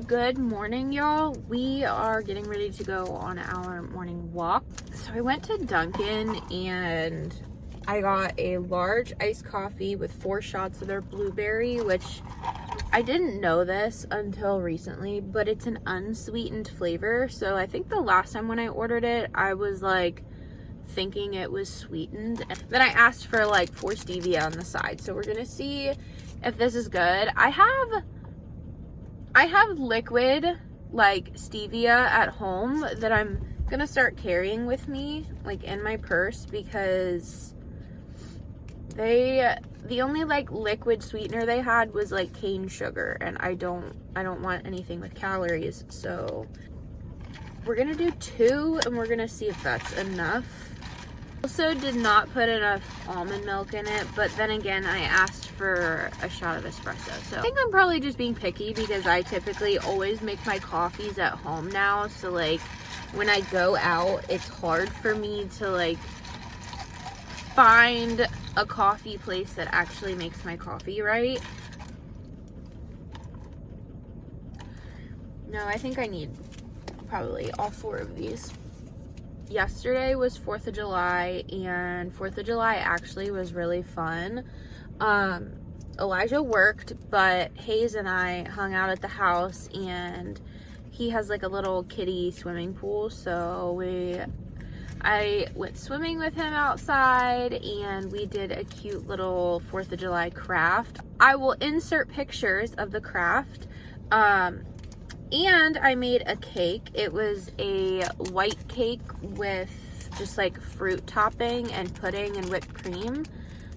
Good morning, y'all. We are getting ready to go on our morning walk. So I went to Dunkin' and I got a large iced coffee with 4 shots of their blueberry, which I didn't know this until recently, but it's an unsweetened flavor. So I think the last time when I ordered it, I was like thinking it was sweetened. Then I asked for like 4 stevia on the side. So we're gonna see if this is good. I have liquid like stevia at home that I'm gonna start carrying with me like in my purse, because the only like liquid sweetener they had was like cane sugar, and I don't want anything with calories. So we're gonna do 2 and we're gonna see if that's enough. Also did not put enough almond milk in it, but then again, I asked for a shot of espresso. So I think I'm probably just being picky because I typically always make my coffees at home now. So like when I go out, it's hard for me to like find a coffee place that actually makes my coffee right. No, I think I need probably all 4 of these. Yesterday was 4th of July, and 4th of July actually was really fun. Elijah worked, but Hayes and I hung out at the house, and he has like a little kiddie swimming pool, so I went swimming with him outside, and we did a cute little 4th of July craft. I will insert pictures of the craft. And I made a cake. It was a white cake with just like fruit topping and pudding and whipped cream.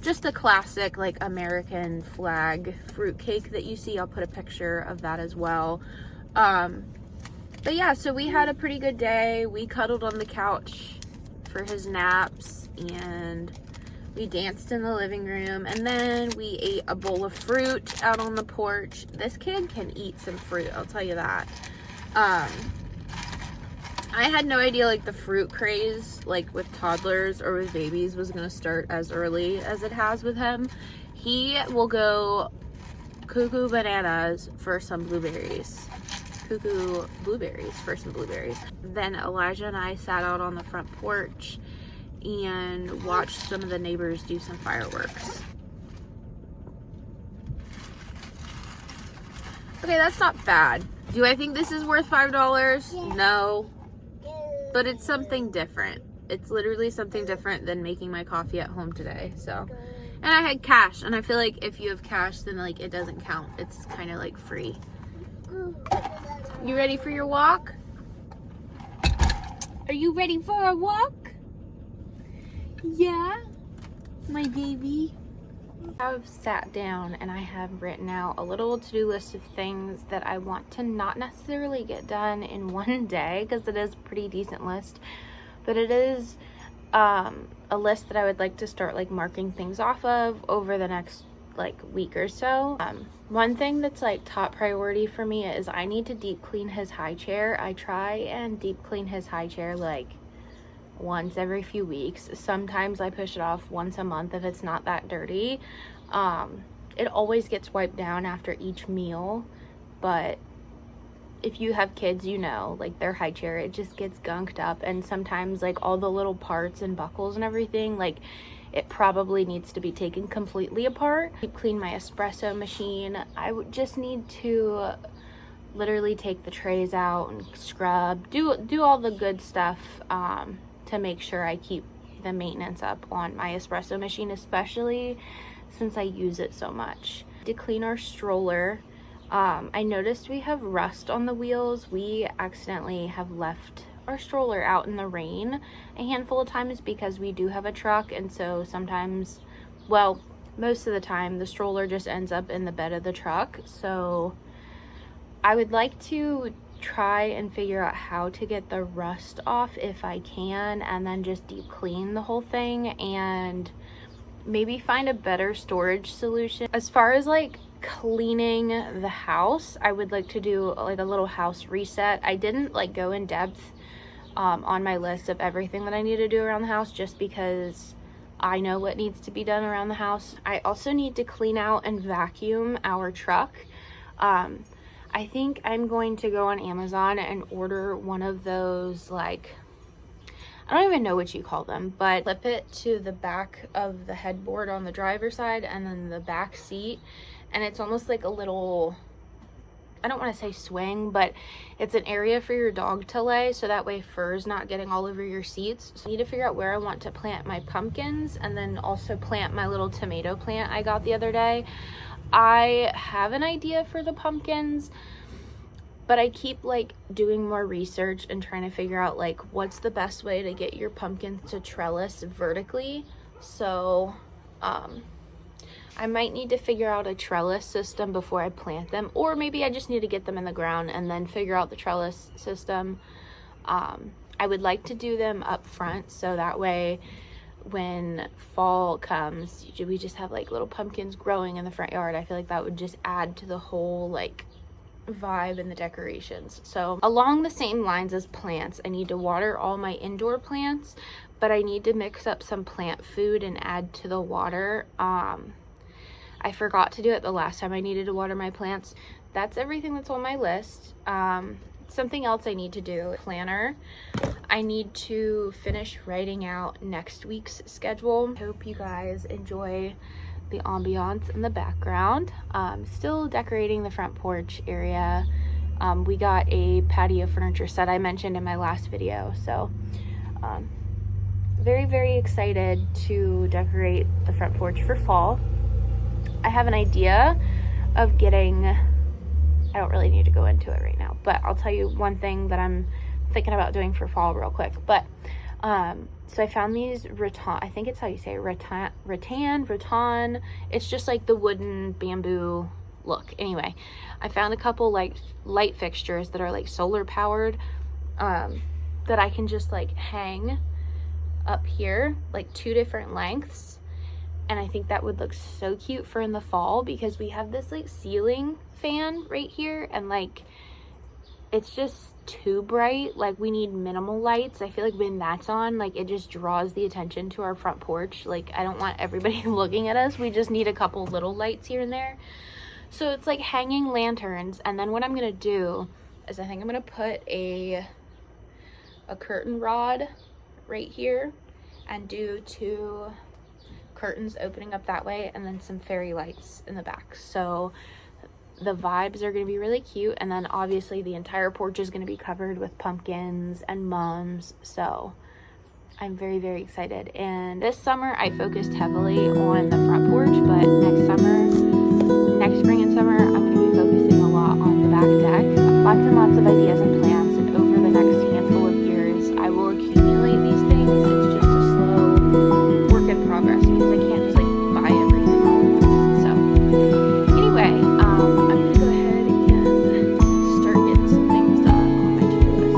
Just a classic like American flag fruit cake that you see. I'll put a picture of that as well. But yeah, so we had a pretty good day. We cuddled on the couch for his naps, and we danced in the living room, and then we ate a bowl of fruit out on the porch. This kid can eat some fruit, I'll tell you that. I had no idea like the fruit craze, like with toddlers or with babies, was gonna start as early as it has with him. He will go cuckoo bananas for some blueberries. Cuckoo blueberries for some blueberries. Then Elijah and I sat out on the front porch and watch some of the neighbors do some fireworks. Okay, that's not bad. Do I think this is worth $5? No. But it's something different. It's literally something different than making my coffee at home today. So, and I had cash, and I feel like if you have cash, then like it doesn't count. It's kind of like free. You ready for your walk? Are you ready for a walk? Yeah, my baby. I've sat down and I have written out a little to-do list of things that I want to not necessarily get done in one day, because it is a pretty decent list, but it is a list that I would like to start like marking things off of over the next like week or so. One thing that's like top priority for me is I need to deep clean his high chair. I try and deep clean his high chair like once every few weeks. Sometimes I push it off once a month if it's not that dirty. It always gets wiped down after each meal, but if you have kids, you know, like their high chair, it just gets gunked up, and sometimes like all the little parts and buckles and everything, like it probably needs to be taken completely apart. Deep clean my espresso machine. I would just need to literally take the trays out and scrub, do all the good stuff to make sure I keep the maintenance up on my espresso machine, especially since I use it so much. To clean our stroller, I noticed we have rust on the wheels. We accidentally have left our stroller out in the rain a handful of times because we do have a truck, and so sometimes, well, most of the time the stroller just ends up in the bed of the truck. So I would like to try and figure out how to get the rust off if I can, and then just deep clean the whole thing and maybe find a better storage solution. As far as like cleaning the house, I would like to do like a little house reset. I didn't like go in depth on my list of everything that I need to do around the house, just because I know what needs to be done around the house. I also need to clean out and vacuum our truck. I think I'm going to go on Amazon and order one of those, like, I don't even know what you call them, but clip it to the back of the headboard on the driver's side and then the back seat. And it's almost like a little, I don't want to say swing, but it's an area for your dog to lay, so that way fur's not getting all over your seats. So I need to figure out where I want to plant my pumpkins, and then also plant my little tomato plant I got the other day. I have an idea for the pumpkins, but I keep like doing more research and trying to figure out like what's the best way to get your pumpkins to trellis vertically. So I might need to figure out a trellis system before I plant them, or maybe I just need to get them in the ground and then figure out the trellis system. I would like to do them up front, so that way when fall comes, we just have like little pumpkins growing in the front yard. I feel like that would just add to the whole like vibe and the decorations. So along the same lines as plants, I need to water all my indoor plants, but I need to mix up some plant food and add to the water. I forgot to do it the last time I needed to water my plants. That's everything that's on my list. Something else I need to do, planner. I need to finish writing out next week's schedule. Hope you guys enjoy the ambiance in the background. Still decorating the front porch area. We got a patio furniture set I mentioned in my last video, so very, very excited to decorate the front porch for fall. I have an idea of getting, I don't really need to go into it right now, but I'll tell you one thing that I'm thinking about doing for fall real quick. But so I found these rattan, I think it's how you say it, rattan. It's just like the wooden bamboo look. Anyway, I found a couple like light fixtures that are like solar powered, that I can just like hang up here, like 2 different lengths. And I think that would look so cute for in the fall, because we have this like ceiling fan right here, and like it's just too bright. Like we need minimal lights. I feel like when that's on, like it just draws the attention to our front porch. Like I don't want everybody looking at us. We just need a couple little lights here and there. So it's like hanging lanterns. And then what I'm gonna do is I think I'm gonna put a curtain rod right here and do 2 curtains opening up that way, and then some fairy lights in the back. So the vibes are going to be really cute, and then obviously the entire porch is going to be covered with pumpkins and mums. So I'm very, very excited. And this summer I focused heavily on the front porch, but next spring and summer I'm going to be focusing a lot on the back deck. Lots and lots of ideas and plans, and over the next handful of years I will accumulate these things. It's just a slow work in progress, because I can't just like buy everything all at once. So anyway, I'm gonna go ahead and start getting some things done on my to-do list.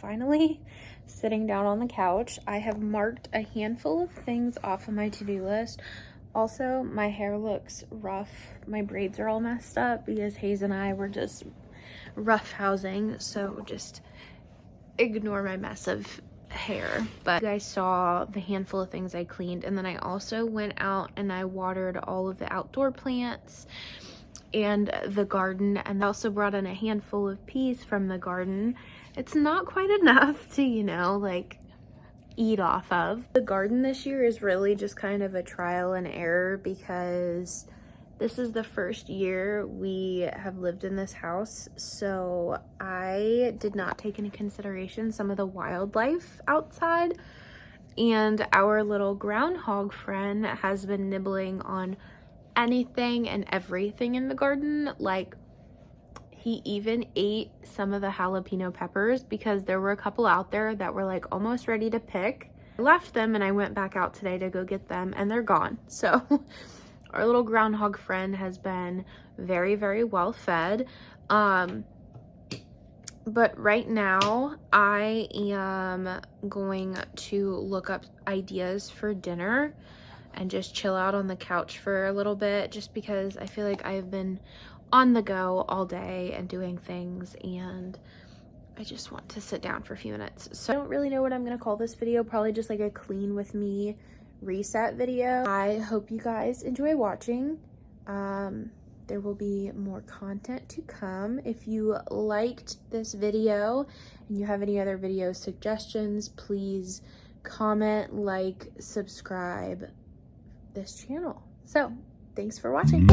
finally sitting down on the couch. I have marked a handful of things off of my to-do list. Also, my hair looks rough. My braids are all messed up because Hayes and I were just rough housing, so just ignore my mess of hair. But you guys saw the handful of things I cleaned, and then I also went out and I watered all of the outdoor plants and the garden, and I also brought in a handful of peas from the garden. It's not quite enough to, you know, like eat off of. The garden this year is really just kind of a trial and error because this is the first year we have lived in this house, so I did not take into consideration some of the wildlife outside, and our little groundhog friend has been nibbling on anything and everything in the garden. Like, he even ate some of the jalapeno peppers because there were a couple out there that were like almost ready to pick. I left them and I went back out today to go get them, and they're gone. So our little groundhog friend has been very, very well fed. But right now I am going to look up ideas for dinner and just chill out on the couch for a little bit, just because I feel like I've been on the go all day and doing things, and I just want to sit down for a few minutes. So I don't really know what I'm gonna call this video. Probably just like a clean with me reset video. I hope you guys enjoy watching. There will be more content to come. If you liked this video and you have any other video suggestions, please comment, like, subscribe this channel. So thanks for watching.